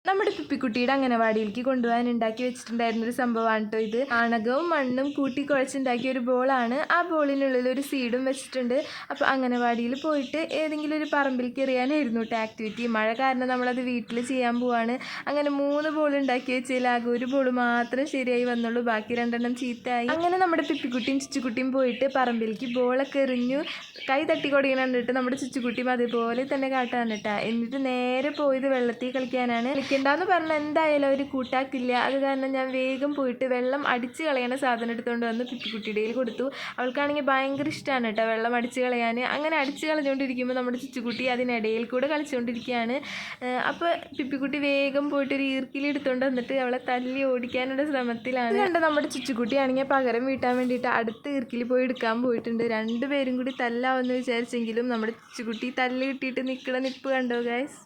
നമ്മുടെ പിപ്പിക്കുട്ടിയുടെ അംഗനവാടിയിലേക്ക് കൊണ്ടുപോകാൻ ഉണ്ടാക്കി വെച്ചിട്ടുണ്ടായിരുന്നൊരു സംഭവമാണ് കേട്ടോ ഇത്. ചാണകവും മണ്ണും കൂട്ടി കുഴച്ചുണ്ടാക്കിയ ഒരു ബോളാണ്. ആ ബോളിനുള്ളിൽ ഒരു സീഡും വെച്ചിട്ടുണ്ട്. അപ്പോൾ അംഗനവാടിയിൽ പോയിട്ട് ഏതെങ്കിലും ഒരു പറമ്പിലേക്ക് എറിയാനായിരുന്നു കേട്ടോ ആക്ടിവിറ്റി. മഴ കാരണം നമ്മളത് വീട്ടിൽ ചെയ്യാൻ പോവാണ്. അങ്ങനെ 3 ബോൾ ഉണ്ടാക്കി വെച്ചതിൽ ആകെ ഒരു ബോൾ മാത്രം ശരിയായി വന്നുള്ളൂ, ബാക്കി 2 ചീത്തയായി. അങ്ങനെ നമ്മുടെ പിപ്പിക്കുട്ടിയും ചുച്ചുക്കുട്ടിയും പോയിട്ട് പറമ്പിലേക്ക് ബോളൊക്കെ എറിഞ്ഞു. കൈ തട്ടി കൊടുക്കണം കണ്ടിട്ട് നമ്മുടെ ചുച്ചുക്കുട്ടിയും അതുപോലെ തന്നെ കാട്ടാണ് കേട്ടോ. എന്നിട്ട് നേരെ പോയത് വെള്ളത്തിൽ കളിക്കാനാണ്. കളിക്കണ്ടെന്ന് പറഞ്ഞാൽ എന്തായാലും അവർ കൂട്ടാക്കില്ല. അത് കാരണം ഞാൻ വേഗം പോയിട്ട് വെള്ളം അടിച്ച് കളയണ സാധനം എടുത്തുകൊണ്ട് വന്ന് പിപ്പിക്കുട്ടിയുടെ കയ്യിൽ കൊടുത്തു. അവൾക്കാണെങ്കിൽ ഭയങ്കര ഇഷ്ടമാണ് കേട്ടോ വെള്ളം അടിച്ച് കളയാൻ. അങ്ങനെ അടിച്ച് കളഞ്ഞുകൊണ്ടിരിക്കുമ്പോൾ നമ്മുടെ ചുച്ചുക്കുട്ടി അതിനിടയിൽ കൂടെ കളിച്ചുകൊണ്ടിരിക്കുകയാണ്. അപ്പോൾ പിപ്പിക്കുട്ടി വേഗം പോയിട്ട് ഒരു ഈർക്കിൽ എടുത്തുകൊണ്ട് വന്നിട്ട് അവളെ തല്ലി ഓടിക്കാനുള്ള ശ്രമത്തിലാണ്. കണ്ട് നമ്മുടെ ചുച്ചുക്കുട്ടിയാണെങ്കിൽ പകരം വീട്ടാൻ വേണ്ടിയിട്ട് അടുത്ത ഈർക്കിൽ പോയി എടുക്കാൻ പോയിട്ടുണ്ട്. 2 പേരും കൂടി തല്ലാവെന്ന് വിചാരിച്ചെങ്കിലും നമ്മുടെ ചുച്ചുക്കുട്ടി തല്ല് കിട്ടിയിട്ട് നിൽക്കണ നിപ്പ് കണ്ടോ ഗൈസ്.